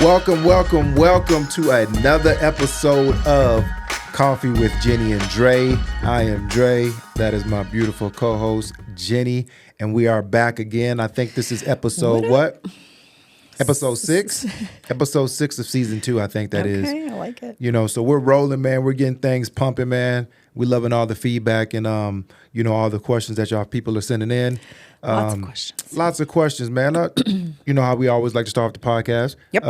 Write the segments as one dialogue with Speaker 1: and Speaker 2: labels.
Speaker 1: welcome to another episode of Coffee with Jenni and Dre. I am Dre. That is my beautiful co-host, Jenni. And we are back again. I think this is episode Episode 6? Episode 6 of season 2, I think that is.
Speaker 2: Okay, I like it.
Speaker 1: You know, so we're rolling, man. We're getting things pumping, man. We're loving all the feedback and, all the questions that y'all people are sending in. Lots of questions, man. You know how we always like to start off the podcast.
Speaker 2: Yep.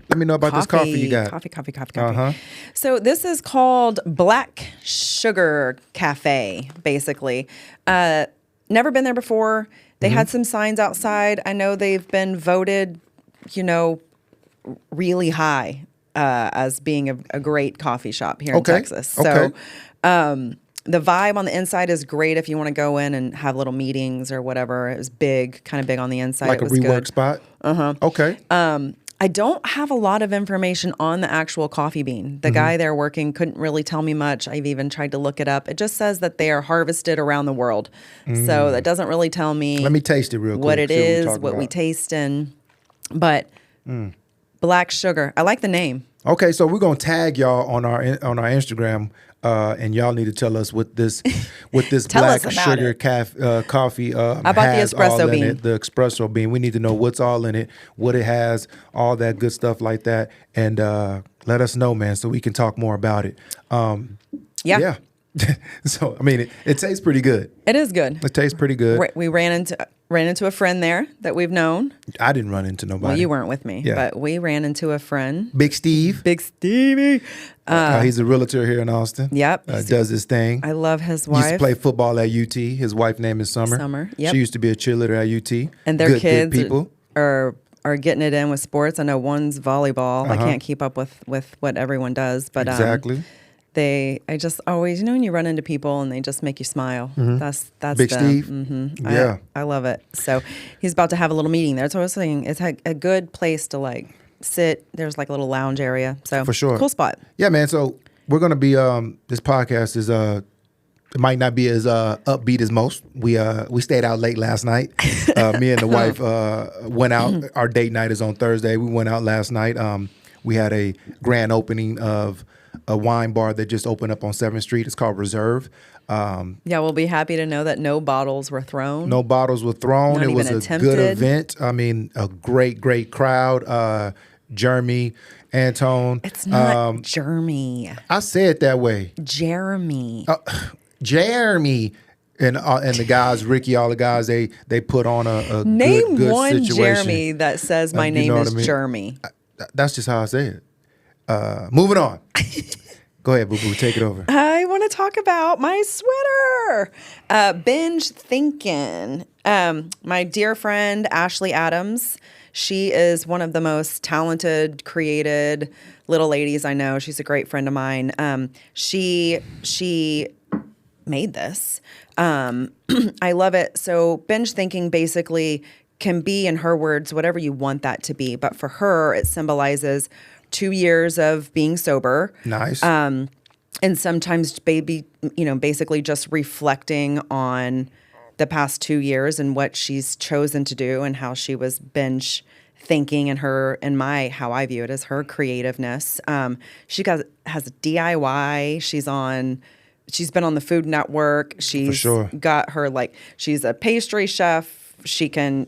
Speaker 1: Let me know about this coffee you got.
Speaker 2: Coffee.
Speaker 1: Uh-huh.
Speaker 2: So this is called Black Sugar Cafe, basically. Never been there before. They had some signs outside. I know they've been voted, really high as being a great coffee shop here in Texas. So the vibe on the inside is great if you want to go in and have little meetings or whatever. It was kind of big on the inside.
Speaker 1: Like
Speaker 2: it was
Speaker 1: a rework
Speaker 2: good.
Speaker 1: spot?
Speaker 2: Uh-huh.
Speaker 1: Okay.
Speaker 2: I don't have a lot of information on the actual coffee bean. The guy there working couldn't really tell me much. I've even tried to look it up. It just says that they are harvested around the world. So that doesn't really tell me.
Speaker 1: Let me taste it real quick.
Speaker 2: What it is, what we taste in. But Black Sugar. I like the name.
Speaker 1: Okay, so we're gonna tag y'all on our Instagram, and y'all need to tell us what this Black Sugar coffee
Speaker 2: How about
Speaker 1: has
Speaker 2: the espresso
Speaker 1: all in
Speaker 2: bean?
Speaker 1: it. The espresso bean. We need to know what's all in it, what it has, all that good stuff like that, and let us know, man, so we can talk more about it. Yeah. So I mean, it tastes pretty good.
Speaker 2: It is good.
Speaker 1: It tastes pretty good.
Speaker 2: We ran into a friend there that we've known.
Speaker 1: I didn't run into nobody.
Speaker 2: Well, you weren't with me,
Speaker 1: Yeah.
Speaker 2: but we ran into a friend.
Speaker 1: Big Steve.
Speaker 2: Big Stevie.
Speaker 1: He's a realtor here in Austin.
Speaker 2: Yep.
Speaker 1: Does his thing.
Speaker 2: I love his
Speaker 1: He
Speaker 2: wife.
Speaker 1: used to play football at UT. His wife name is Summer.
Speaker 2: Summer, yep.
Speaker 1: She used to be a cheerleader at UT.
Speaker 2: And their
Speaker 1: good
Speaker 2: kids
Speaker 1: people.
Speaker 2: are getting it in with sports. I know one's volleyball. I can't keep up with what everyone does, but
Speaker 1: Exactly.
Speaker 2: I just always, when you run into people and they just make you smile. That's
Speaker 1: Big
Speaker 2: them.
Speaker 1: Steve? Yeah.
Speaker 2: I love it. So he's about to have a little meeting there. So I was saying it's a good place to sit. There's a little lounge area. So
Speaker 1: For sure.
Speaker 2: Cool spot.
Speaker 1: Yeah, man. So we're gonna be this podcast is it might not be as upbeat as most. We stayed out late last night. Me and the wife went out. Our date night is on Thursday. We went out last night. We had a grand opening of a wine bar that just opened up on 7th Street. It's called Reserve.
Speaker 2: We'll be happy to know that no bottles were thrown.
Speaker 1: No bottles were thrown.
Speaker 2: Not
Speaker 1: It was
Speaker 2: even
Speaker 1: a
Speaker 2: attempted.
Speaker 1: good event. I mean, a great crowd. Jeremy, Antone.
Speaker 2: It's not Jeremy.
Speaker 1: I say it that way.
Speaker 2: Jeremy.
Speaker 1: Jeremy. And the guys, Ricky, all the guys, they put on a
Speaker 2: Name
Speaker 1: good
Speaker 2: one
Speaker 1: situation.
Speaker 2: Jeremy that says my name
Speaker 1: know
Speaker 2: is
Speaker 1: what I mean?
Speaker 2: Jeremy.
Speaker 1: That's just how I say it. Moving on. Go ahead, boo-boo. Take it over.
Speaker 2: I want to talk about my sweater. Binge thinking. My dear friend, Ashley Adams, she is one of the most talented, created little ladies I know. She's a great friend of mine. She made this. I love it. So binge thinking basically can be, in her words, whatever you want that to be. But for her, it symbolizes 2 years of being sober.
Speaker 1: Nice.
Speaker 2: And sometimes basically just reflecting on the past 2 years and what she's chosen to do and how she was binge thinking and how I view it as her creativeness. She has a DIY. She's been on the Food Network. She's got her she's a pastry chef. She can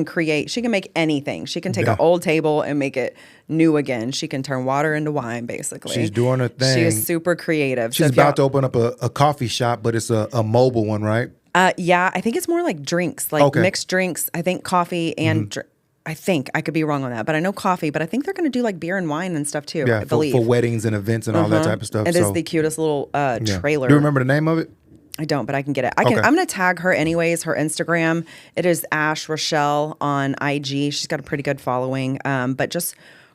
Speaker 2: create. She can make anything. She can take an old table and make it new again. She can turn water into wine, basically.
Speaker 1: She's doing her thing.
Speaker 2: She is super creative.
Speaker 1: She's about to open up a coffee shop, but it's a mobile one, right?
Speaker 2: Yeah, I think it's more like drinks, mixed drinks. I think coffee and I think I could be wrong on that, but I know coffee. But I think they're going to do beer and wine and stuff too.
Speaker 1: Yeah,
Speaker 2: I believe
Speaker 1: for weddings and events and all that type of stuff.
Speaker 2: It is the cutest little trailer.
Speaker 1: Do you remember the name of it?
Speaker 2: I don't, but I can get it. I'm going to tag her anyways. Her Instagram, it is Ash Rochelle on IG. She's got a pretty good following. But just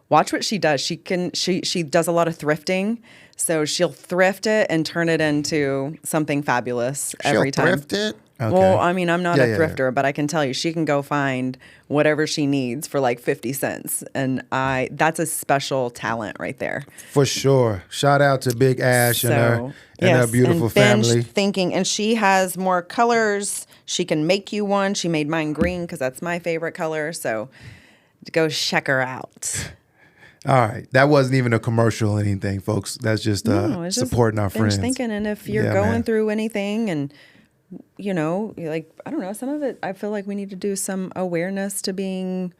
Speaker 2: watch what she does. She does a lot of thrifting. So she'll thrift it and turn it into something fabulous every time.
Speaker 1: She'll thrift it? Okay.
Speaker 2: Well, I mean, I'm not a thrifter, but I can tell you she can go find whatever she needs for 50 cents. And that's a special talent right there.
Speaker 1: For sure. Shout out to Big Ash and her beautiful family.
Speaker 2: Binge thinking. And she has more colors. She can make you one. She made mine green because that's my favorite color. So go check her out.
Speaker 1: All right. That wasn't even a commercial or anything, folks. That's just
Speaker 2: No, it's just
Speaker 1: supporting our
Speaker 2: binge
Speaker 1: friends.
Speaker 2: thinking. And if you're
Speaker 1: Yeah,
Speaker 2: going
Speaker 1: man.
Speaker 2: through anything and, you know, like, I don't know, some of it, I feel like we need to do some awareness to being,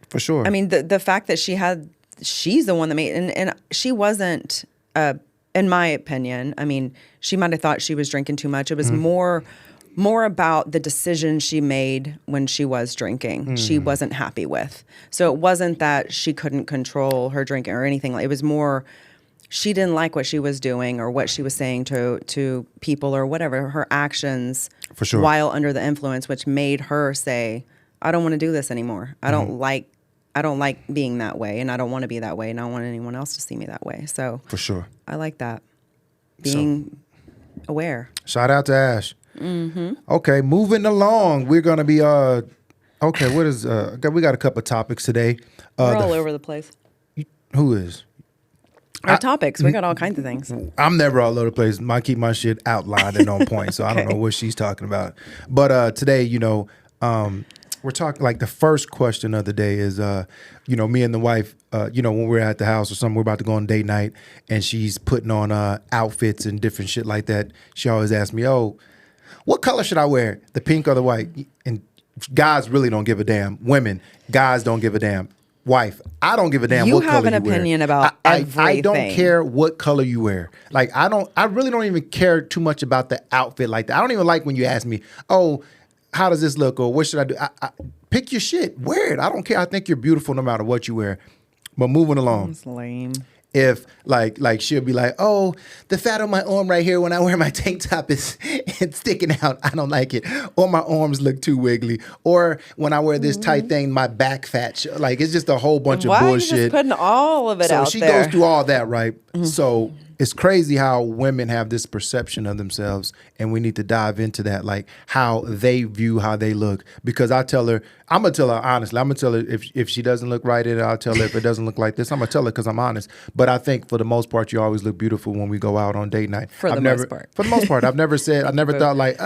Speaker 1: For sure.
Speaker 2: I mean, the fact that she's the one that made, and she wasn't, in my opinion, I mean, she might have thought she was drinking too much. It was more about the decision she made when she was drinking. She wasn't happy with. So it wasn't that she couldn't control her drinking or anything. It was more, she didn't like what she was doing or what she was saying to people or whatever, her actions
Speaker 1: For sure.
Speaker 2: while under the influence, which made her say, I don't want to do this anymore. I don't like being that way, and I don't want to be that way, and I don't want anyone else to see me that way. So
Speaker 1: For sure.
Speaker 2: I like that. Being aware.
Speaker 1: Shout out to Ash. Okay, moving along. We're gonna be okay. What is we got a couple of topics today.
Speaker 2: We're all over the place.
Speaker 1: Who is?
Speaker 2: Our topics. We got all kinds of things.
Speaker 1: I'm never all over the place. I keep my shit outlined and on point, so I don't know what she's talking about. But today, you know, we're talking like the first question of the day is, you know, me and the wife, you know, when we're at the house or something, we're about to go on date night, and she's putting on outfits and different shit like that. She always asks me, "Oh, what color should I wear? The pink or the white?" And guys really don't give a damn. Women, guys don't give a damn. Wife, I don't give a damn
Speaker 2: You
Speaker 1: what color you wear.
Speaker 2: have an opinion about
Speaker 1: I
Speaker 2: everything.
Speaker 1: don't care what color you wear. Like I really don't even care too much about the outfit like that. I don't even like when you ask me, "Oh, how does this look?" or "What should I do?" Pick your shit. Wear it. I don't care. I think you're beautiful no matter what you wear. But moving along.
Speaker 2: That's lame.
Speaker 1: If like she'll be like, "Oh, the fat on my arm right here when I wear my tank top is it's sticking out. I don't like it." Or my arms look too wiggly. Or when I wear this tight thing, my back fat. Like it's just a whole bunch of
Speaker 2: Why
Speaker 1: bullshit.
Speaker 2: are you just putting all of it
Speaker 1: So
Speaker 2: out
Speaker 1: she
Speaker 2: there?
Speaker 1: goes through all that, right? So it's crazy how women have this perception of themselves, and we need to dive into that, like how they view how they look. Because I'm gonna tell her honestly. I'm gonna tell her if she doesn't look right in it, I'll tell her if it doesn't look like this. I'm gonna tell her because I'm honest. But I think for the most part, you always look beautiful when we go out on date night.
Speaker 2: For the most part.
Speaker 1: For the most part, I've never thought like,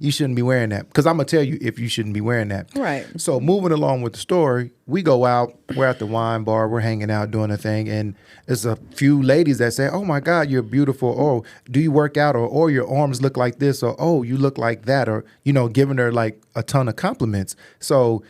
Speaker 1: you shouldn't be wearing that. Because I'm gonna tell you if you shouldn't be wearing that.
Speaker 2: Right.
Speaker 1: So moving along with the story, we go out, we're at the wine bar, we're hanging out doing a thing, and there's a few ladies that say, "Oh my God, you're beautiful," or "Do you work out?" or "your arms look like this," or "Oh, you look like that," or, you know, giving her like a ton of compliments. So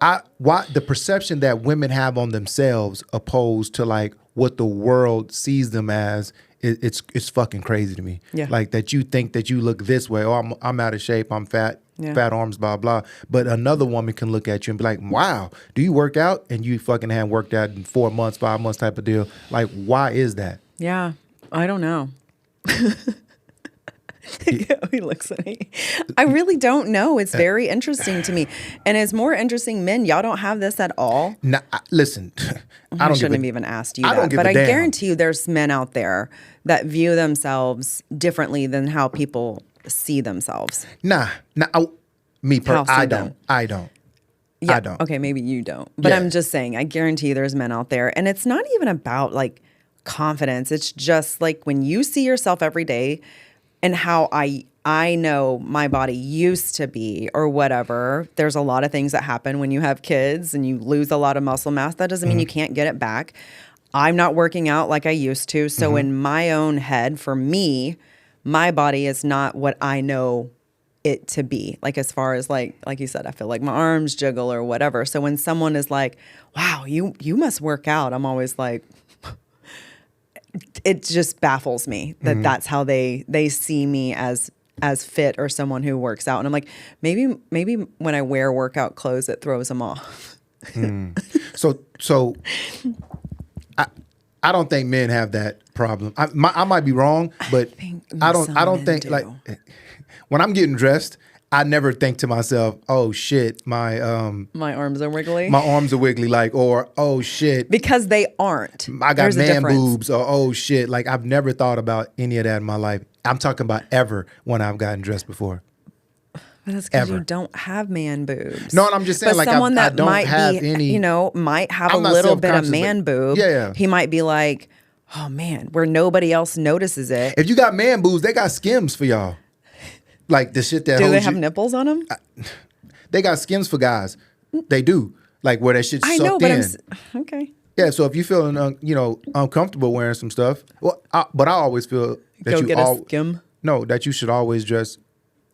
Speaker 1: the perception that women have on themselves opposed to like what the world sees them as, it's fucking crazy to me.
Speaker 2: Yeah.
Speaker 1: Like that you think that you look this way. "Oh, I'm out of shape. I'm fat.
Speaker 2: Yeah.
Speaker 1: Fat arms, blah, blah." But another woman can look at you and be like, "Wow, do you work out?" And you fucking haven't worked out in 4 months, 5 months type of deal. Like, why is that?
Speaker 2: Yeah, I don't know. He looks at me. I really don't know. It's very interesting to me. And it's more interesting, men, y'all don't have this at all.
Speaker 1: Nah, listen,
Speaker 2: I shouldn't have even asked you
Speaker 1: I don't
Speaker 2: that.
Speaker 1: give
Speaker 2: But
Speaker 1: a
Speaker 2: I
Speaker 1: damn.
Speaker 2: guarantee you there's men out there that view themselves differently than how people see themselves.
Speaker 1: Nah,
Speaker 2: How
Speaker 1: I
Speaker 2: see
Speaker 1: don't.
Speaker 2: them.
Speaker 1: I don't.
Speaker 2: Yeah,
Speaker 1: I don't.
Speaker 2: okay, maybe you don't. But
Speaker 1: Yeah.
Speaker 2: I'm just saying, I guarantee you there's men out there. And it's not even about like confidence. It's just like when you see yourself every day and how I know my body used to be or whatever. There's a lot of things that happen when you have kids and you lose a lot of muscle mass. That doesn't mean you can't get it back. I'm not working out like I used to. So in my own head, for me, my body is not what I know it to be. Like as far as like you said, I feel like my arms jiggle or whatever. So when someone is like, "Wow, you must work out," I'm always like, it just baffles me that that's how they see me as fit or someone who works out. And I'm like, maybe when I wear workout clothes, it throws them off.
Speaker 1: So I don't think men have that problem. I might be wrong, but I don't
Speaker 2: some
Speaker 1: think
Speaker 2: men
Speaker 1: like
Speaker 2: do.
Speaker 1: when I'm getting dressed, I never think to myself, "Oh shit, my
Speaker 2: arms are wiggly.
Speaker 1: my arms are wiggly," like, or "Oh shit,
Speaker 2: Because they aren't.
Speaker 1: I got
Speaker 2: There's a
Speaker 1: man
Speaker 2: difference.
Speaker 1: boobs," or "Oh shit." Like I've never thought about any of that in my life. I'm talking about ever when I've gotten dressed before.
Speaker 2: But that's because
Speaker 1: Ever.
Speaker 2: you don't have man boobs.
Speaker 1: No, and I'm just saying,
Speaker 2: but
Speaker 1: like,
Speaker 2: someone
Speaker 1: I
Speaker 2: that
Speaker 1: don't
Speaker 2: might
Speaker 1: have
Speaker 2: be,
Speaker 1: any-
Speaker 2: might have
Speaker 1: I'm
Speaker 2: a
Speaker 1: not
Speaker 2: little bit of
Speaker 1: self-conscious,
Speaker 2: man
Speaker 1: but-
Speaker 2: boob.
Speaker 1: Yeah.
Speaker 2: He might be like, "Oh man," where nobody else notices it.
Speaker 1: If you got man boobs, they got skims for y'all. Like the shit that
Speaker 2: Do they
Speaker 1: holds
Speaker 2: have
Speaker 1: you.
Speaker 2: nipples on them?
Speaker 1: They got skims for guys. They do. Like where that shit's
Speaker 2: I
Speaker 1: sucked
Speaker 2: know, but
Speaker 1: in.
Speaker 2: okay.
Speaker 1: Yeah, so if you feeling uncomfortable wearing some stuff, but I always feel that
Speaker 2: Go get a skim.
Speaker 1: No, that you should always dress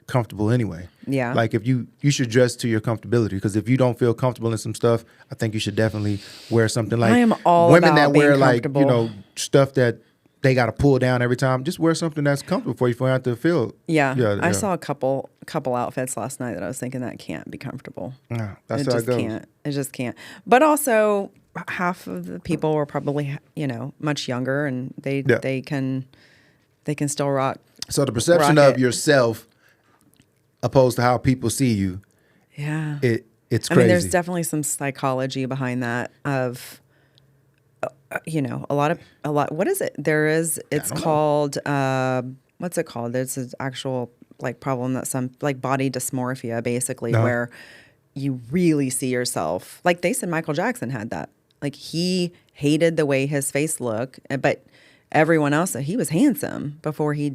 Speaker 1: comfortable anyway.
Speaker 2: Yeah.
Speaker 1: Like if you should dress to your comfortability, because if you don't feel comfortable in some stuff, I think you should definitely wear something like
Speaker 2: I am all
Speaker 1: women
Speaker 2: about
Speaker 1: that wear
Speaker 2: being
Speaker 1: like,
Speaker 2: comfortable.
Speaker 1: stuff that they got to pull down every time. Just wear something that's comfortable for you before you have to feel.
Speaker 2: Yeah. I saw a couple outfits last night that I was thinking that can't be comfortable.
Speaker 1: Yeah, that's
Speaker 2: it
Speaker 1: how
Speaker 2: just
Speaker 1: it goes.
Speaker 2: can't. It just can't. But also, half of the people were probably much younger, and they can still rock.
Speaker 1: So the perception
Speaker 2: rock
Speaker 1: of
Speaker 2: it.
Speaker 1: yourself opposed to how people see you,
Speaker 2: Yeah,
Speaker 1: it's crazy.
Speaker 2: I mean, there's definitely some psychology behind that of, a lot. What is it? It's called, what's it called? There's an actual like problem that some like body dysmorphia, basically, where you really see yourself. Like they said, Michael Jackson had that. Like he hated the way his face looked, but everyone else said he was handsome before he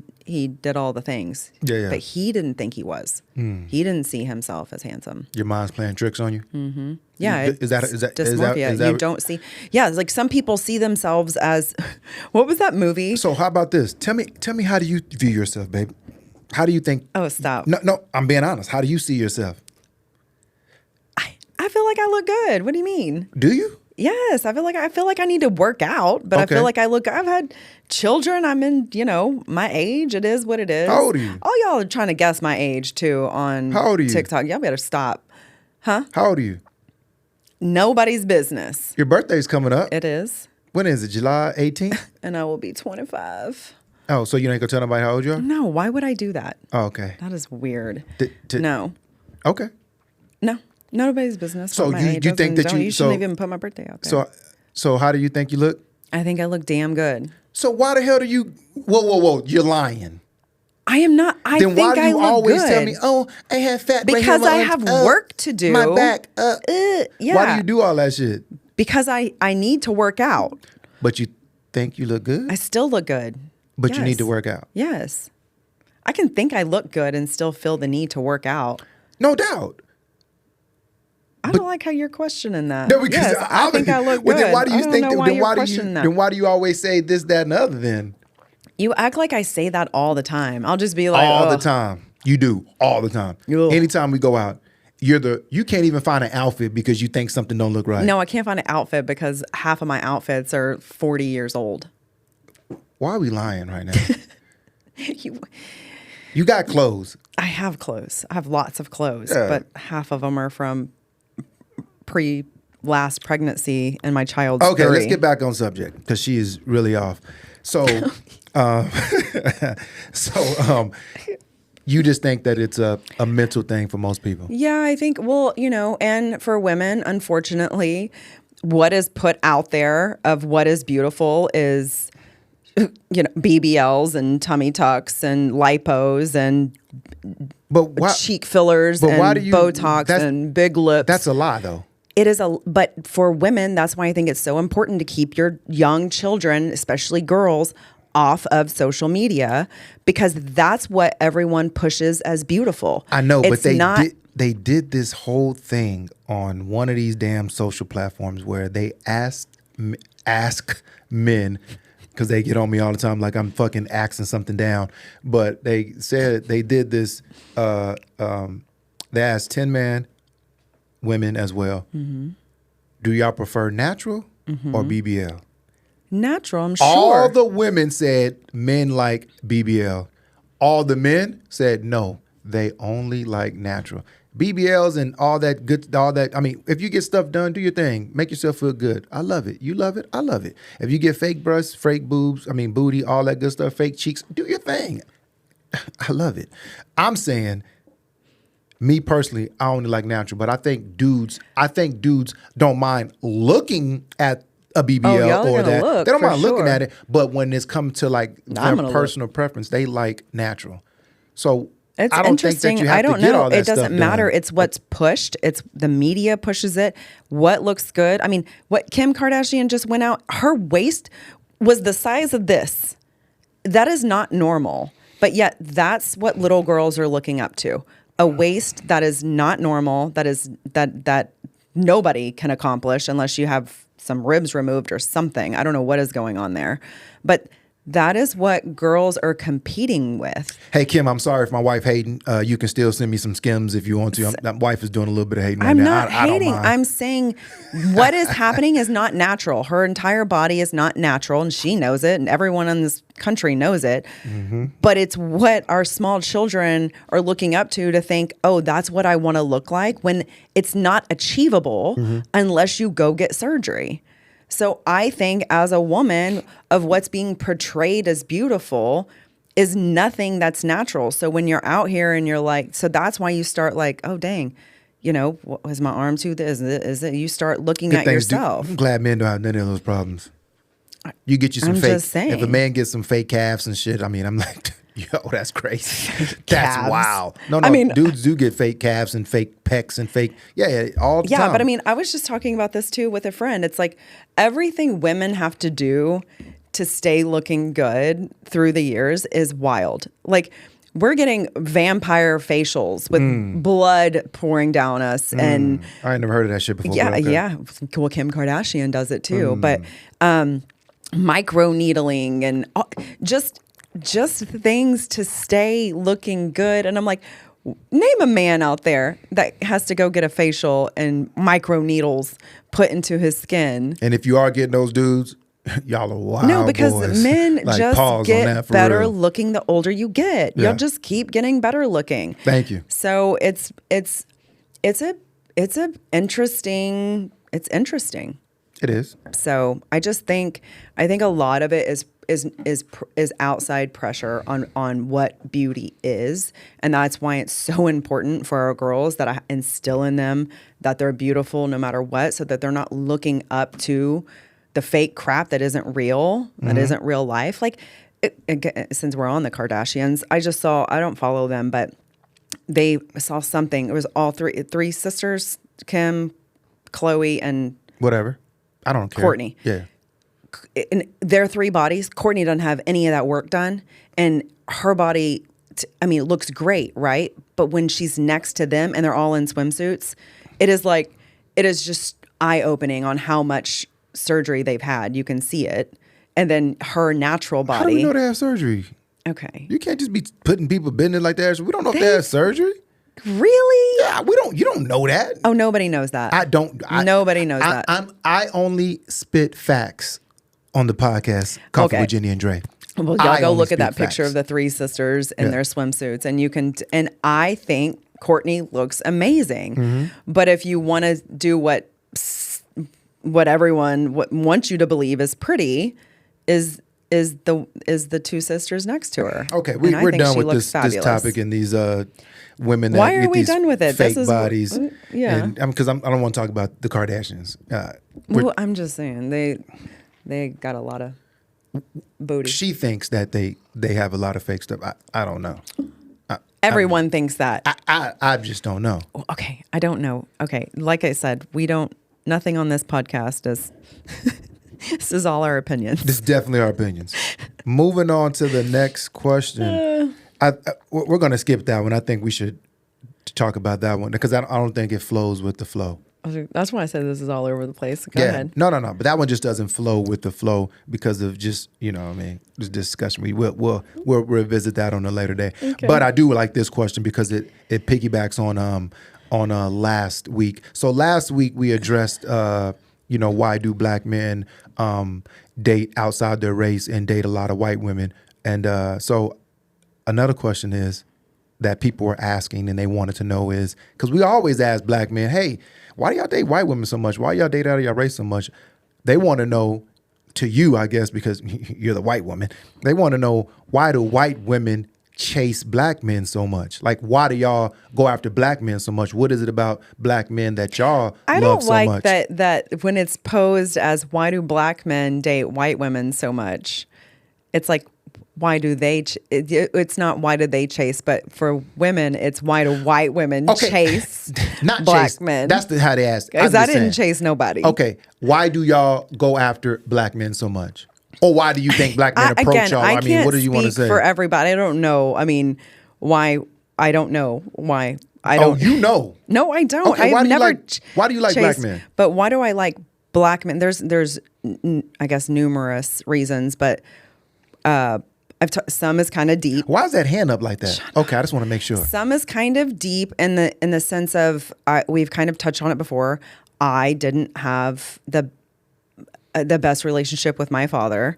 Speaker 2: did all the things.
Speaker 1: Yeah.
Speaker 2: But he didn't think he was. He didn't see himself as handsome.
Speaker 1: Your mind's playing tricks on you.
Speaker 2: Mm-hmm. Yeah,
Speaker 1: Is that
Speaker 2: dysmorphia? You don't see. Yeah, it's like some people see themselves as. What was that movie?
Speaker 1: So how about this? Tell me, how do you view yourself, babe? How do you think?
Speaker 2: Oh, stop.
Speaker 1: No, I'm being honest. How do you see yourself?
Speaker 2: I feel like I look good. What do you mean?
Speaker 1: Do you?
Speaker 2: Yes, I feel like I need to work out, but I feel like I've had children. I'm in, my age. It is what it is.
Speaker 1: How old are you?
Speaker 2: All y'all are trying to guess my age too on
Speaker 1: How old are you?
Speaker 2: TikTok. Y'all better stop. Huh?
Speaker 1: How old are you?
Speaker 2: Nobody's business.
Speaker 1: Your birthday's coming up.
Speaker 2: It is.
Speaker 1: When is it? July 18th?
Speaker 2: And I will be 25.
Speaker 1: Oh, so you ain't gonna tell nobody how old you are?
Speaker 2: No, why would I do that?
Speaker 1: Oh, okay.
Speaker 2: That is weird.
Speaker 1: No.
Speaker 2: No.
Speaker 1: Okay.
Speaker 2: No. Nobody's business.
Speaker 1: So
Speaker 2: what my
Speaker 1: you
Speaker 2: age is,
Speaker 1: think that
Speaker 2: and
Speaker 1: you
Speaker 2: you shouldn't even put my birthday out there.
Speaker 1: So how do you think you look?
Speaker 2: I think I look damn good.
Speaker 1: So why the hell do you? Whoa! You're lying.
Speaker 2: I am not. I
Speaker 1: Then
Speaker 2: think
Speaker 1: why do
Speaker 2: I
Speaker 1: you
Speaker 2: look
Speaker 1: always
Speaker 2: good.
Speaker 1: tell me, "Oh, I have fat"?
Speaker 2: Because I have work to do.
Speaker 1: My back up.
Speaker 2: Yeah.
Speaker 1: Why do you do all that shit?
Speaker 2: Because I need to work out.
Speaker 1: But you think you look good?
Speaker 2: I still look good.
Speaker 1: But you need
Speaker 2: Yes.
Speaker 1: to work out.
Speaker 2: Yes. I can think I look good and still feel the need to work out.
Speaker 1: No doubt.
Speaker 2: I don't like how you're questioning that.
Speaker 1: No, because
Speaker 2: yes, I think I look
Speaker 1: well,
Speaker 2: good.
Speaker 1: then why do you
Speaker 2: I don't
Speaker 1: think?
Speaker 2: know why
Speaker 1: Then
Speaker 2: you're
Speaker 1: why do you?
Speaker 2: questioning that.
Speaker 1: Then why do you always say this, that, and the other? Then
Speaker 2: You act like I say that all the time. I'll just be like,
Speaker 1: all the
Speaker 2: "Ugh."
Speaker 1: time. You do all the time.
Speaker 2: Ugh.
Speaker 1: Anytime we go out, you can't even find an outfit because you think something don't look right.
Speaker 2: No, I can't find an outfit because half of my outfits are 40 years old.
Speaker 1: Why are we lying right now?
Speaker 2: You-
Speaker 1: You got clothes.
Speaker 2: I have clothes. I have lots of clothes,
Speaker 1: Yeah.
Speaker 2: but half of them are from last pregnancy and my child's
Speaker 1: Okay,
Speaker 2: 3.
Speaker 1: let's get back on subject because she is really off. So, you just think that it's a mental thing for most people.
Speaker 2: Yeah, I think, and for women, unfortunately, what is put out there of what is beautiful is, BBLs and tummy tucks and lipos and cheek fillers and Botox and big lips.
Speaker 1: That's a lie, though.
Speaker 2: It is but for women, that's why I think it's so important to keep your young children, especially girls, off of social media, because that's what everyone pushes as beautiful.
Speaker 1: I know, but
Speaker 2: It's
Speaker 1: they did this whole thing on one of these damn social platforms where they ask men, because they get on me all the time like I'm fucking axing something down, but they said they did this. They asked 10 women as well. Mm-hmm. Do y'all prefer natural or BBL?
Speaker 2: Natural, I'm sure.
Speaker 1: All the women said men like BBL. All the men said no, they only like natural. BBLs and all that. I mean, if you get stuff done, do your thing. Make yourself feel good. I love it. You love it. I love it. If you get fake breasts, fake boobs, booty, all that good stuff, fake cheeks, do your thing. I love it. I'm saying, me personally, I only like natural, but I think dudes don't mind looking at a BBL or that. They don't mind looking at it, but when it's come to like their personal preference, they like natural. So
Speaker 2: it's
Speaker 1: I don't think that
Speaker 2: interesting.
Speaker 1: you have
Speaker 2: I don't
Speaker 1: to get
Speaker 2: know.
Speaker 1: all that
Speaker 2: It doesn't
Speaker 1: stuff
Speaker 2: matter.
Speaker 1: done.
Speaker 2: It's what's pushed. It's the media pushes it. What looks good. I mean, what Kim Kardashian just went out, her waist was the size of this. That is not normal. But yet that's what little girls are looking up to. A waist that is not normal, that nobody can accomplish unless you have some ribs removed or something. I don't know what is going on there. But that is what girls are competing with.
Speaker 1: Hey, Kim, I'm sorry if my wife hating. You can still send me some Skims if you want to. My wife is doing a little bit of hating right
Speaker 2: I'm
Speaker 1: now.
Speaker 2: not
Speaker 1: I don't
Speaker 2: hating.
Speaker 1: mind.
Speaker 2: I'm saying what is happening is not natural. Her entire body is not natural, and she knows it, and everyone in this country knows it.
Speaker 1: Mm-hmm.
Speaker 2: But it's what our small children are looking up to think, oh, that's what I want to look like, when it's not achievable unless you go get surgery. So I think as a woman, of what's being portrayed as beautiful is nothing that's natural. So when you're out here and you're like, so that's why you start like, oh, dang, is my arm too this? Is it? You start looking
Speaker 1: Good
Speaker 2: at
Speaker 1: things
Speaker 2: yourself.
Speaker 1: I'm glad men don't have none of those problems. You get you some
Speaker 2: I'm
Speaker 1: fake.
Speaker 2: just saying.
Speaker 1: If a man gets some fake calves and shit, I mean, I'm like, yo, that's crazy. That's
Speaker 2: calves.
Speaker 1: wild. No,
Speaker 2: I mean,
Speaker 1: dudes do get fake calves and fake pecs and fake, all the time.
Speaker 2: Yeah, but I mean, I was just talking about this too with a friend. It's like everything women have to do to stay looking good through the years is wild. Like, we're getting vampire facials with blood pouring down us. And
Speaker 1: I ain't never heard of that shit before.
Speaker 2: yeah,
Speaker 1: but okay.
Speaker 2: yeah. Well, Kim Kardashian does it too. But micro needling and just things to stay looking good. And I'm like, name a man out there that has to go get a facial and micro needles put into his skin.
Speaker 1: And if you are getting those dudes, y'all are wild.
Speaker 2: No, because
Speaker 1: boys.
Speaker 2: men
Speaker 1: Like,
Speaker 2: just
Speaker 1: pause on
Speaker 2: get
Speaker 1: that for
Speaker 2: better
Speaker 1: real.
Speaker 2: looking the older you get.
Speaker 1: Yeah.
Speaker 2: You'll just keep getting better looking.
Speaker 1: Thank you.
Speaker 2: So it's interesting.
Speaker 1: It is.
Speaker 2: So I think a lot of it is outside pressure on what beauty is, and that's why it's so important for our girls that I instill in them that they're beautiful no matter what, so that they're not looking up to the fake crap that isn't real, that isn't real life. Like, since we're on the Kardashians, I don't follow them, but they saw something. It was all three sisters, Kim, Khloe, and
Speaker 1: Whatever. I don't care.
Speaker 2: Kourtney.
Speaker 1: Yeah.
Speaker 2: In their three bodies, Kourtney doesn't have any of that work done, and her body, it looks great, right? But when she's next to them and they're all in swimsuits, it is just eye-opening on how much surgery they've had. You can see it. And then her natural body.
Speaker 1: How do we know they have surgery?
Speaker 2: Okay.
Speaker 1: You can't just be putting people business like that. We don't know if they have surgery.
Speaker 2: Really?
Speaker 1: Yeah, we don't. You don't know that.
Speaker 2: Oh, nobody knows that.
Speaker 1: I don't.
Speaker 2: Nobody knows that.
Speaker 1: I only spit facts on the podcast. Coffee
Speaker 2: Okay.
Speaker 1: with Jenni and Dre.
Speaker 2: Well, y'all go look at that picture of the three sisters in their swimsuits, and you can. And I think Kourtney looks amazing. But if you want to do what everyone wants you to believe is pretty, is the two sisters next to her.
Speaker 1: Okay, we're
Speaker 2: think
Speaker 1: done
Speaker 2: she
Speaker 1: with
Speaker 2: looks
Speaker 1: this topic and these women that
Speaker 2: Why are
Speaker 1: get
Speaker 2: we
Speaker 1: these
Speaker 2: done with it?
Speaker 1: fake
Speaker 2: This is
Speaker 1: bodies.
Speaker 2: yeah.
Speaker 1: Because I don't want to talk about the Kardashians.
Speaker 2: Well, I'm just saying they got a lot of booty.
Speaker 1: She thinks that they have a lot of fake stuff. I don't know.
Speaker 2: Everyone thinks that.
Speaker 1: I just don't know.
Speaker 2: Okay, I don't know. Okay, like I said, nothing on this podcast is. This is all our opinions.
Speaker 1: This is definitely our opinions. Moving on to the next question. We're going to skip that one. I think we should talk about that one because I don't think it flows with the flow.
Speaker 2: That's why I said this is all over the place. Go ahead.
Speaker 1: No. But that one just doesn't flow with the flow because of just, this discussion. We'll revisit that on a later day.
Speaker 2: Okay.
Speaker 1: But I do like this question because it piggybacks on last week. So last week we addressed why do black men date outside their race and date a lot of white women? And so another question is that people were asking and they wanted to know is, because we always ask black men, hey, why do y'all date white women so much? Why y'all date out of your race so much? They want to know, to you, I guess, because you're the white woman, they want to know, why do white women chase black men so much? Like, why do y'all go after black men so much? What is it about black men that y'all love so much?
Speaker 2: that when it's posed as why do black men date white women so much, it's like, why do they it's not why do they chase, but for women it's why do white women chase
Speaker 1: not
Speaker 2: black
Speaker 1: chase.
Speaker 2: men?
Speaker 1: That's how they ask.
Speaker 2: Because I didn't chase nobody.
Speaker 1: Okay, why do y'all go after black men so much? Or why do you think black men approach y'all?
Speaker 2: I mean,
Speaker 1: what do you want to say?
Speaker 2: For everybody, I don't know. I mean, why? I don't know why. I don't.
Speaker 1: Oh, you know?
Speaker 2: No, I don't.
Speaker 1: Okay, why do you like black men?
Speaker 2: But why do I like black men. There's I guess numerous reasons, but some is kind of deep.
Speaker 1: Why is that hand up like that? Okay, I just want to make sure.
Speaker 2: Some is kind of deep in the sense of we've kind of touched on it before. I didn't have the best relationship with my father.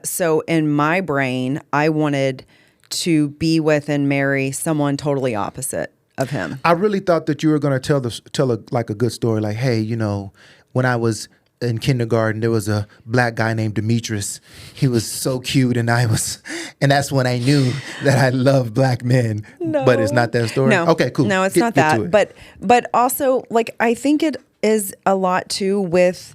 Speaker 2: So in my brain, I wanted to be with and marry someone totally opposite of him.
Speaker 1: I really thought that you were going to tell a good story. Like, hey, when I was in kindergarten, there was a black guy named Demetrius. He was so cute, and that's when I knew that I loved black men.
Speaker 2: No.
Speaker 1: But it's not that story?
Speaker 2: No.
Speaker 1: Okay, cool.
Speaker 2: No, it's not that. But also, like, I think it is a lot too with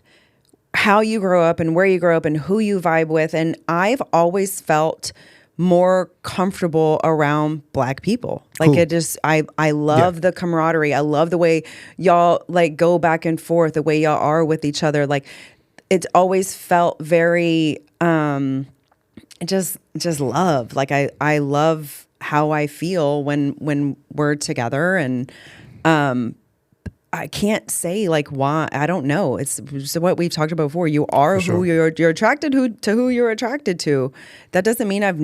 Speaker 2: how you grow up and where you grow up and who you vibe with. And I've always felt more comfortable around black people. Like cool. I love the camaraderie. I love the way y'all like go back and forth, the way y'all are with each other. Like it's always felt very, just love. Like I love how I feel when we're together, and, I can't say like why. I don't know. It's what we've talked about before. You are who you're attracted to who you're attracted to. That doesn't mean I've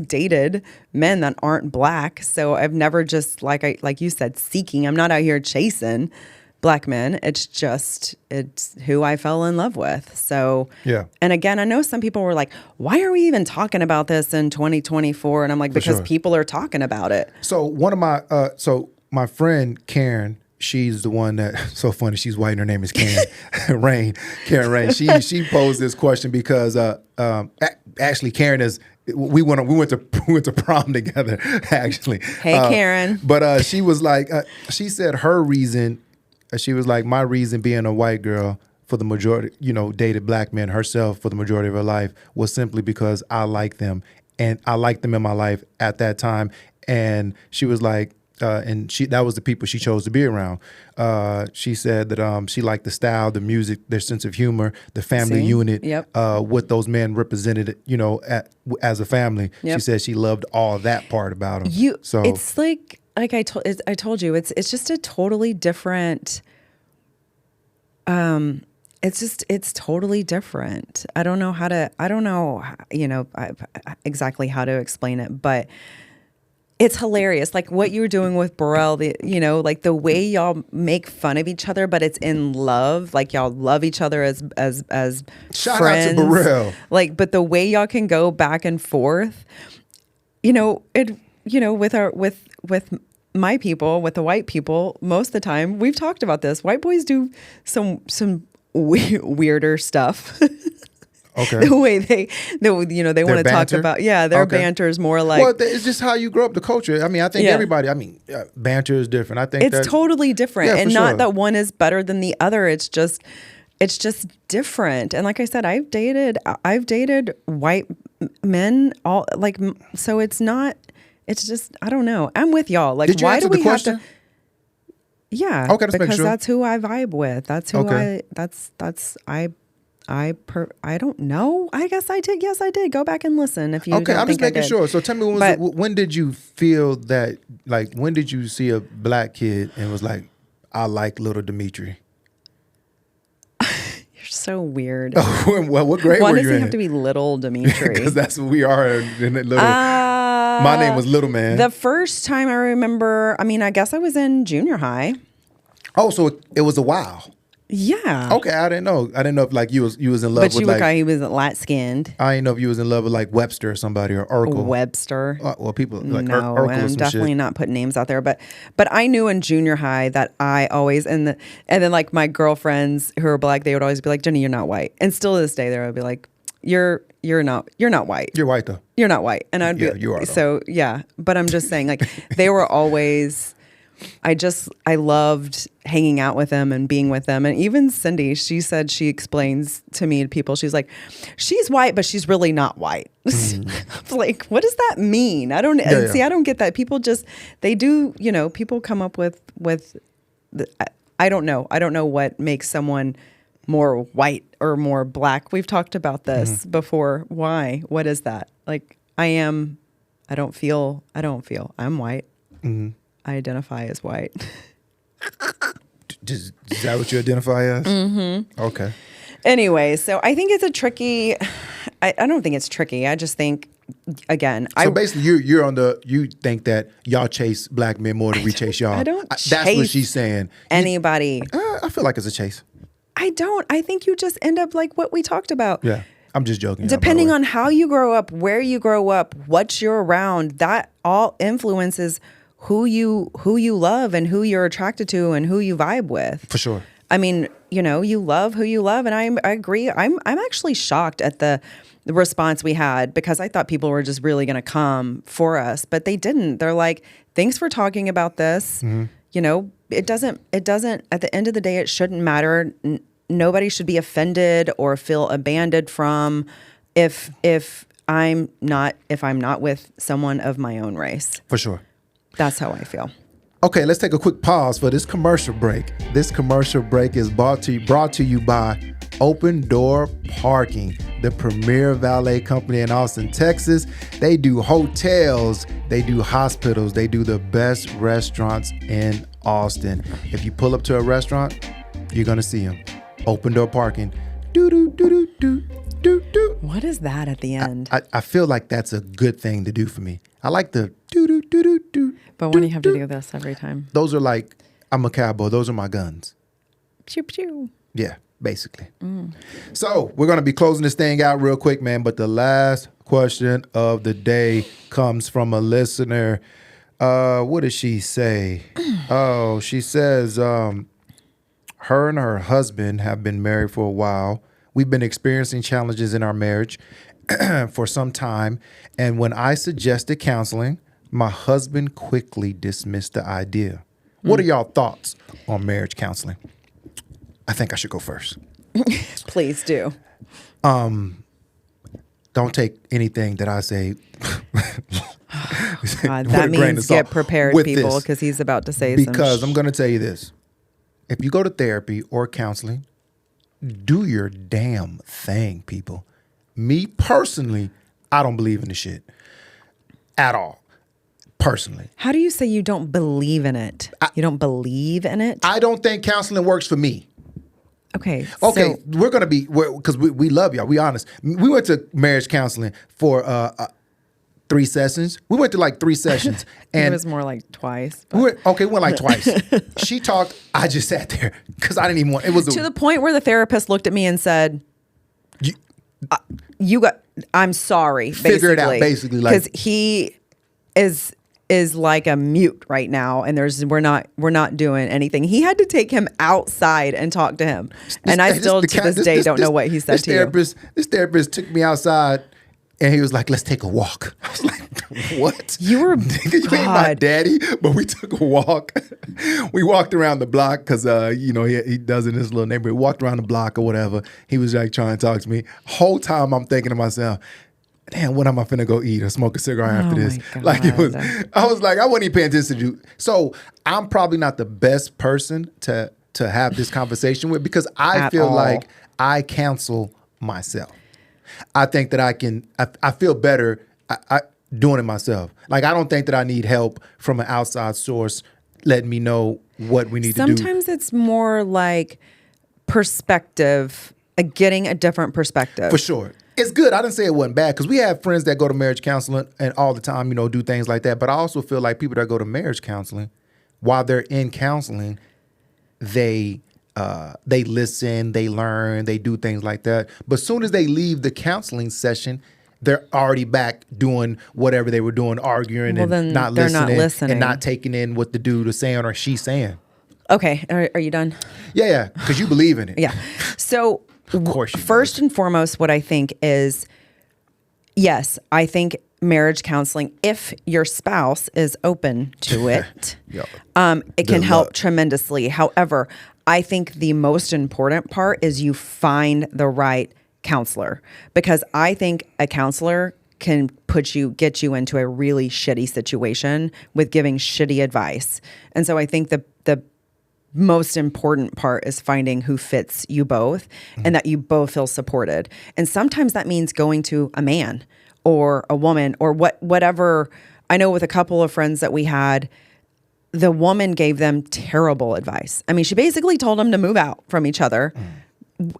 Speaker 2: dated men that aren't black. So I've never just like you said, seeking. I'm not out here chasing black men. It's who I fell in love with. So yeah. And again, I know some people were like, why are we even talking about this in 2024? And I'm like, because people are talking about it.
Speaker 1: So one of my friend Karen, she's the one that, so funny, she's white and her name is Karen Rain. Karen Rain. She posed this question because actually Karen is, we went to prom together actually.
Speaker 2: Hey Karen.
Speaker 1: But she was like, she said her reason, she was like, my reason being a white girl for the majority, dated black men herself for the majority of her life was simply because I like them, and I liked them in my life at that time. And she was like, that was the people she chose to be around. She said that she liked the style, the music, their sense of humor, the family unit, what those men represented, as a family. Yep. She said she loved all that part about them.
Speaker 2: It's like I told you, it's just a totally different. It's totally different. I don't know, exactly how to explain it, but it's hilarious. Like what you were doing with Burrell, like the way y'all make fun of each other, but it's in love. Like y'all love each other as
Speaker 1: shout
Speaker 2: friends.
Speaker 1: Out to Burrell.
Speaker 2: Like, but the way y'all can go back and forth, with my people, with the white people, most of the time, we've talked about this. White boys do some weirder stuff.
Speaker 1: Okay.
Speaker 2: The way they want to talk about, their banter is more like.
Speaker 1: Well, it's just how you grow up, the culture. I mean, I think everybody. I mean, banter is different. I think
Speaker 2: it's totally different, and not that one is better than the other. It's just different. And like I said, I've dated white men. So it's not. It's just I don't know. I'm with y'all. Like,
Speaker 1: did you
Speaker 2: why
Speaker 1: answer
Speaker 2: do we
Speaker 1: the question?
Speaker 2: have to? Yeah.
Speaker 1: Okay,
Speaker 2: because that's who I vibe with. That's who I don't know. I guess I did. Yes, I did. Go back and listen if you don't think I did.
Speaker 1: I'm just making sure. So tell me, when did you feel that, like, when did you see a black kid and was like, I like little Dimitri?
Speaker 2: You're so weird.
Speaker 1: What grade
Speaker 2: Why
Speaker 1: were you in? Why
Speaker 2: does he have to be little Dimitri?
Speaker 1: Because that's what we are in that little. My name was Little Man.
Speaker 2: The first time I remember, I guess I was in junior high.
Speaker 1: Oh, so it was a while.
Speaker 2: Yeah.
Speaker 1: Okay, I didn't know. I didn't know if like you was in love with like.
Speaker 2: But he was light skinned.
Speaker 1: I didn't know if you was in love with like Webster or somebody or Urkel.
Speaker 2: Webster.
Speaker 1: Well, people like
Speaker 2: no,
Speaker 1: Urkel.
Speaker 2: I'm definitely not putting names out there. But I knew in junior high that I always and then like my girlfriends who were black, they would always be like, Jenni, you're not white. And still to this day, they would be like, you're not white.
Speaker 1: You're white though.
Speaker 2: You're not white. And I'd be
Speaker 1: you are. Though.
Speaker 2: So yeah. But I'm just saying, like they were always. I loved hanging out with them and being with them. And even Cindy, she said she explains to me, to people, she's like, she's white, but she's really not white. Like, what does that mean? I don't see. I don't get that. People just, they do, people come up with I don't know. I don't know what makes someone more white or more black. We've talked about this before. Why? What is that? Like, I don't feel I'm white. Mm-hmm. I identify as white.
Speaker 1: Does Is that what you identify as? Mm-hmm. Okay.
Speaker 2: Anyway, so I think it's a tricky. I don't think it's tricky. I just think, again,
Speaker 1: so basically, you think that y'all chase black men more than we chase y'all.
Speaker 2: I don't.
Speaker 1: That's what she's saying.
Speaker 2: Anybody.
Speaker 1: I feel like it's a chase.
Speaker 2: I don't. I think you just end up like what we talked about.
Speaker 1: Yeah. I'm just joking.
Speaker 2: Depending on how you grow up, where you grow up, what you're around, that all influences who you love and who you're attracted to and who you vibe with.
Speaker 1: For sure.
Speaker 2: I mean, you love who you love, and I agree. I'm actually shocked at the response we had, because I thought people were just really going to come for us, but they didn't. They're like, "Thanks for talking about this." Mm-hmm. It doesn't. At the end of the day, it shouldn't matter. Nobody should be offended or feel abandoned from if I'm not with someone of my own race.
Speaker 1: For sure.
Speaker 2: That's how I feel.
Speaker 1: Okay, let's take a quick pause for this commercial break. This commercial break is brought to you by Open Door Parking, the premier valet company in Austin, Texas. They do hotels, they do hospitals, they do the best restaurants in Austin. If you pull up to a restaurant, you're going to see them. Open Door Parking. Do.
Speaker 2: What is that at the end?
Speaker 1: I feel like that's a good thing to do for me. I like the do.
Speaker 2: But when do you have to do this every time?
Speaker 1: Those are like, I'm a cowboy. Those are my guns.
Speaker 2: Pew pew.
Speaker 1: Yeah, basically. So we're going to be closing this thing out real quick, man. But the last question of the day comes from a listener. What does she say? Oh, she says, her and her husband have been married for a while. We've been experiencing challenges in our marriage for some time. And when I suggested counseling, my husband quickly dismissed the idea. What are y'all thoughts on marriage counseling? I think I should go first.
Speaker 2: Please do.
Speaker 1: Don't take anything that I say.
Speaker 2: God, that means get prepared, people, because he's about to say something.
Speaker 1: Because I'm going to tell you this. If you go to therapy or counseling, do your damn thing, people. Me personally, I don't believe in the shit at all. Personally.
Speaker 2: How do you say you don't believe in it? You don't believe in it?
Speaker 1: I don't think counseling works for me.
Speaker 2: Okay.
Speaker 1: So, we're going to be, because we love y'all. We honest. We went to marriage counseling for 3 sessions. We went to like 3 sessions. And
Speaker 2: it was more like twice.
Speaker 1: We went like twice. She talked. I just sat there because I didn't even want, it was
Speaker 2: to the point where the therapist looked at me and said, I'm sorry.
Speaker 1: Figure it out, basically.
Speaker 2: Because he is like a mute right now, and we're not doing anything. He had to take him outside and talk to him, and I still to this day don't know what he said to you.
Speaker 1: This therapist took me outside, and he was like, "Let's take a walk." I was like, "What?
Speaker 2: You
Speaker 1: ain't my daddy?" But we took a walk. We walked around the block because he does in his little neighborhood. We walked around the block or whatever. He was like trying to talk to me. Whole time I'm thinking to myself, damn, when am I finna go eat or smoke a cigar after this? Like I was like, I wasn't even paying attention to. So I'm probably not the best person to have this conversation with, because I feel like I counsel myself. I think that I feel better I doing it myself. Like, I don't think that I need help from an outside source letting me know what we need to do.
Speaker 2: Sometimes it's more like perspective, getting a different perspective.
Speaker 1: For sure. It's good. I didn't say it wasn't bad, because we have friends that go to marriage counseling and all the time, do things like that. But I also feel like people that go to marriage counseling, while they're in counseling, they listen, they learn, they do things like that. But as soon as they leave the counseling session, they're already back doing whatever they were doing, arguing and not listening and not taking in what the dude is saying or she's saying.
Speaker 2: Okay. Are you done?
Speaker 1: Yeah. Because you believe in it.
Speaker 2: Yeah. So
Speaker 1: of course
Speaker 2: first and foremost, what I think is, yes, I think marriage counseling, if your spouse is open to it, it can help tremendously. However, I think the most important part is you find the right counselor, because I think a counselor can get you into a really shitty situation with giving shitty advice. And so I think the most important part is finding who fits you both, and that you both feel supported. And sometimes that means going to a man or a woman or whatever. I know with a couple of friends that we had, the woman gave them terrible advice. I mean, she basically told them to move out from each other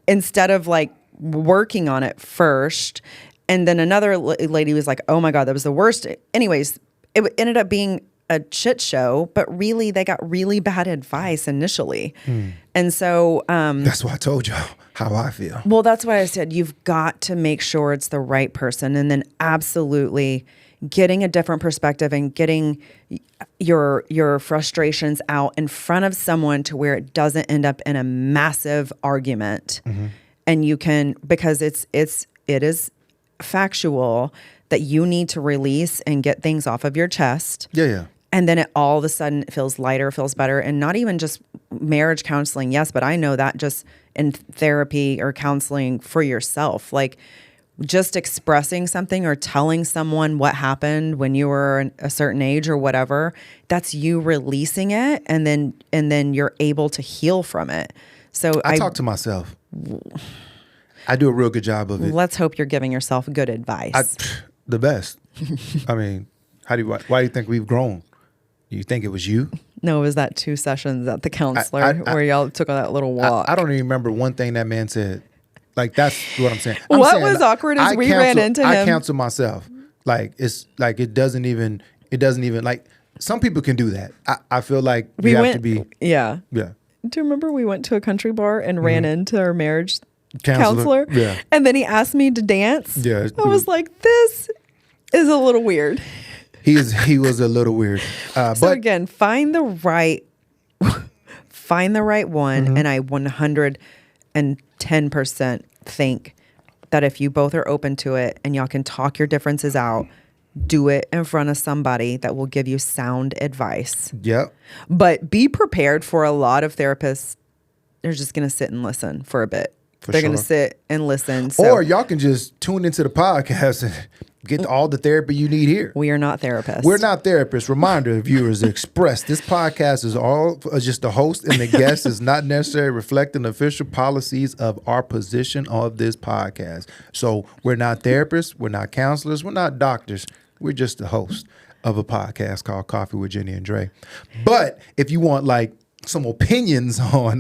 Speaker 2: instead of like working on it first. And then another lady was like, oh my God, that was the worst. Anyways, it ended up being a shit show, but really they got really bad advice initially. And so
Speaker 1: that's why I told y'all how I feel.
Speaker 2: Well, that's why I said you've got to make sure it's the right person, and then absolutely getting a different perspective and getting your frustrations out in front of someone to where it doesn't end up in a massive argument. And you can, because it is factual that you need to release and get things off of your chest.
Speaker 1: Yeah.
Speaker 2: And then it all of a sudden feels lighter, feels better. And not even just marriage counseling, yes, but I know that just in therapy or counseling for yourself, like just expressing something or telling someone what happened when you were a certain age or whatever, that's you releasing it, and then you're able to heal from it. So
Speaker 1: I talk to myself. I do a real good job of it.
Speaker 2: Let's hope you're giving yourself good advice.
Speaker 1: The best. I mean, why do you think we've grown? You think it was you?
Speaker 2: No, it was that 2 sessions at the counselor where y'all took on that little walk.
Speaker 1: I don't even remember one thing that man said. Like, that's what I'm saying.
Speaker 2: What was awkward is we ran into him.
Speaker 1: I counsel myself. Like, it's like it doesn't even like, some people can do that. I feel like you have to be.
Speaker 2: Yeah.
Speaker 1: Yeah.
Speaker 2: Do you remember we went to a country bar and ran into our marriage counselor?
Speaker 1: Yeah.
Speaker 2: And then he asked me to dance.
Speaker 1: Yeah.
Speaker 2: I was like, this is a little weird.
Speaker 1: He was a little weird.
Speaker 2: So again, find the right one, and I 110% think that if you both are open to it and y'all can talk your differences out, do it in front of somebody that will give you sound advice.
Speaker 1: Yep.
Speaker 2: But be prepared for a lot of therapists. They're just going to sit and listen for a bit. They're going to sit and listen. So
Speaker 1: or y'all can just tune into the podcast and get all the therapy you need here.
Speaker 2: We are not therapists.
Speaker 1: We're not therapists. Reminder, viewers, express this podcast is all just the host and the guest is not necessarily reflecting the official policies of our position of this podcast. So we're not therapists. We're not counselors. We're not doctors. We're just the host of a podcast called Coffee with Jenni and Dre. But if you want like some opinions on,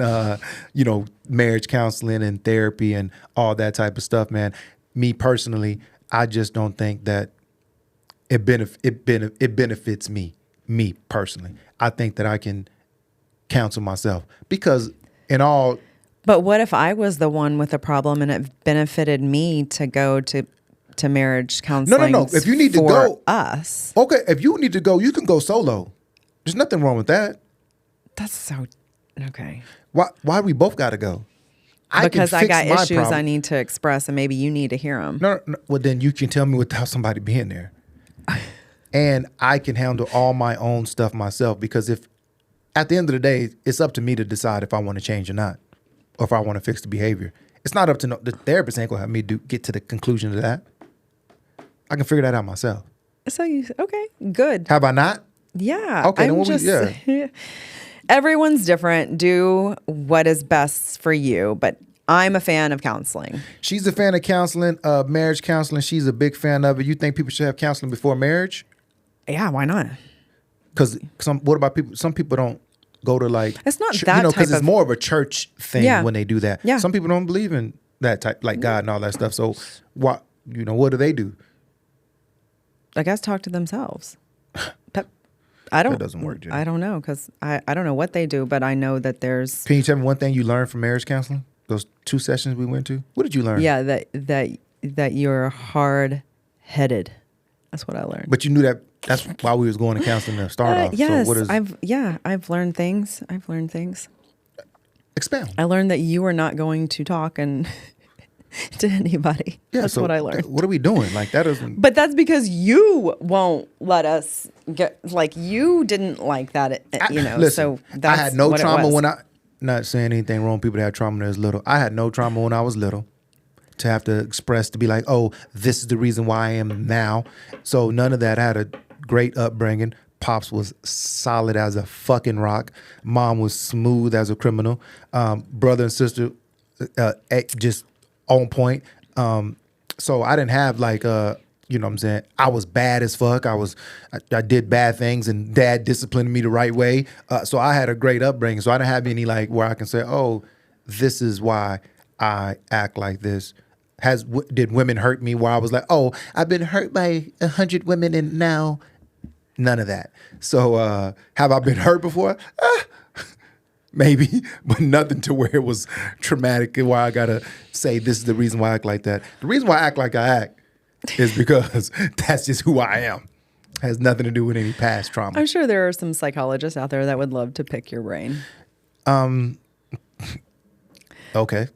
Speaker 1: marriage counseling and therapy and all that type of stuff, man, me personally, I just don't think that it benefits me personally. I think that I can counsel myself because
Speaker 2: But what if I was the one with a problem and it benefited me to go to marriage counseling?
Speaker 1: No. If you need to go,
Speaker 2: us.
Speaker 1: Okay. If you need to go, you can go solo. There's nothing wrong with that.
Speaker 2: That's so okay.
Speaker 1: Why we both got to go?
Speaker 2: Because I got issues I need to express, and maybe you need to hear them.
Speaker 1: No. Well, then you can tell me without somebody being there, and I can handle all my own stuff myself. Because if at the end of the day, it's up to me to decide if I want to change or not, or if I want to fix the behavior. It's not up to the therapist. Ain't gonna have me get to the conclusion of that. I can figure that out myself.
Speaker 2: So okay, good.
Speaker 1: Have I not?
Speaker 2: Yeah.
Speaker 1: Okay.
Speaker 2: Everyone's different. Do what is best for you, but I'm a fan of counseling.
Speaker 1: She's a fan of counseling, marriage counseling. She's a big fan of it. You think people should have counseling before marriage?
Speaker 2: Yeah, why not?
Speaker 1: Because what about people? Some people don't go to like.
Speaker 2: It's not that
Speaker 1: because it's more of a church thing when they do that.
Speaker 2: Yeah.
Speaker 1: Some people don't believe in that type, like God and all that stuff. So what do they do?
Speaker 2: I guess talk to themselves.
Speaker 1: That doesn't work, Jenni.
Speaker 2: I don't know because I don't know what they do, but I know that there's.
Speaker 1: Can you tell me one thing you learned from marriage counseling? Those 2 sessions we went to. What did you learn?
Speaker 2: Yeah, that you're hard-headed. That's what I learned.
Speaker 1: But you knew that. That's why we was going to counseling to start off.
Speaker 2: Yes,
Speaker 1: So
Speaker 2: I've learned things.
Speaker 1: Expound.
Speaker 2: I learned that you are not going to talk and to anybody.
Speaker 1: Yeah,
Speaker 2: that's what I learned.
Speaker 1: What are we doing? Like that doesn't.
Speaker 2: But that's because you won't let us get. Like you didn't like that,
Speaker 1: Listen,
Speaker 2: so that's
Speaker 1: I had no
Speaker 2: what
Speaker 1: trauma
Speaker 2: it was.
Speaker 1: when I. Not saying anything wrong. People that had trauma when they was little. I had no trauma when I was little. To have to express to be like, oh, this is the reason why I am now. So none of that. I had a great upbringing. Pops was solid as a fucking rock. Mom was smooth as a criminal. Brother and sister, just on point. So I didn't have like you know what I'm saying, I was bad as fuck. I did bad things, and dad disciplined me the right way. So I had a great upbringing. So I didn't have any like where I can say, oh, this is why I act like this. Did women hurt me where I was like, oh, I've been hurt by 100 women and now none of that. So have I been hurt before? Maybe, but nothing to where it was traumatic and why I gotta say this is the reason why I act like that. The reason why I act like I act is because that's just who I am. Has nothing to do with any past trauma.
Speaker 2: I'm sure there are some psychologists out there that would love to pick your brain.
Speaker 1: Okay.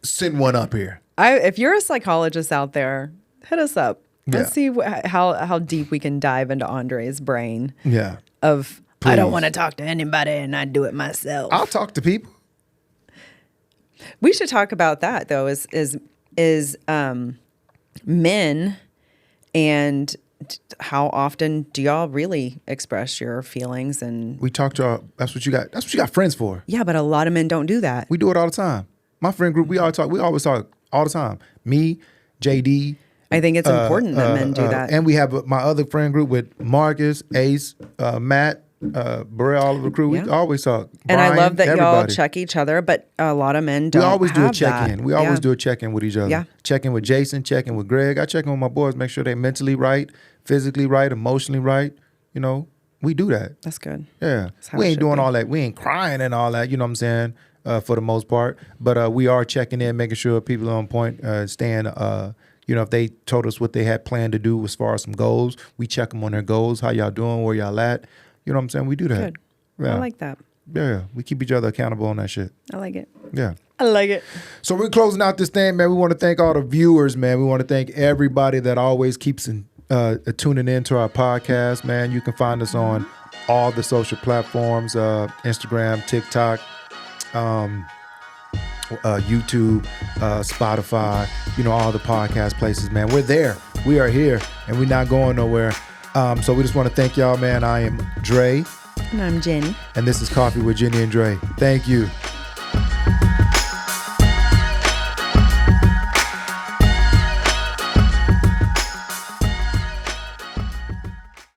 Speaker 1: Send one up here.
Speaker 2: If you're a psychologist out there, hit us up. Let's see how deep we can dive into Andre's brain.
Speaker 1: Yeah.
Speaker 2: I don't want to talk to anybody and I do it myself.
Speaker 1: I'll talk to people.
Speaker 2: We should talk about that though, is men, and how often do y'all really express your feelings? And
Speaker 1: we talk to that's what you got friends for.
Speaker 2: Yeah, but a lot of men don't do that.
Speaker 1: We do it all the time. My friend group, we always talk all the time. Me, JD.
Speaker 2: I think it's important that men do that.
Speaker 1: And we have my other friend group with Marcus, Ace, Matt, Burrell, all of the crew.
Speaker 2: Yeah.
Speaker 1: We always talk.
Speaker 2: And
Speaker 1: Brian,
Speaker 2: I love that
Speaker 1: everybody.
Speaker 2: y'all check each other, but a lot of men don't.
Speaker 1: We always do a
Speaker 2: have
Speaker 1: check-in.
Speaker 2: that.
Speaker 1: We always do a check-in with each other.
Speaker 2: Yeah.
Speaker 1: Check-in with Jason, check-in with Greg. I check in with my boys, make sure they're mentally right, physically right, emotionally right. You know, we do that.
Speaker 2: That's good.
Speaker 1: Yeah.
Speaker 2: That's how
Speaker 1: We
Speaker 2: it
Speaker 1: ain't
Speaker 2: should
Speaker 1: doing
Speaker 2: be.
Speaker 1: all that. We ain't crying and all that, you know what I'm saying, for the most part. But we are checking in, making sure people are on point, staying, you know, if they told us what they had planned to do as far as some goals, we check them on their goals. How y'all doing? Where y'all at? You know what I'm saying? We do that.
Speaker 2: Good.
Speaker 1: Yeah.
Speaker 2: I like that.
Speaker 1: Yeah. We keep each other accountable on that shit.
Speaker 2: I like it.
Speaker 1: Yeah.
Speaker 2: I like it.
Speaker 1: So we're closing out this thing, man. We want to thank all the viewers, man. We want to thank everybody that always keeps tuning in to our podcast, man. You can find us on all the social platforms, Instagram, TikTok, YouTube, Spotify, you know, all the podcast places, man. We're there. We are here, and we're not going nowhere. So we just want to thank y'all, man. I am Dre.
Speaker 2: And I'm Jenni.
Speaker 1: And this is Coffee with Jenni and Dre. Thank you.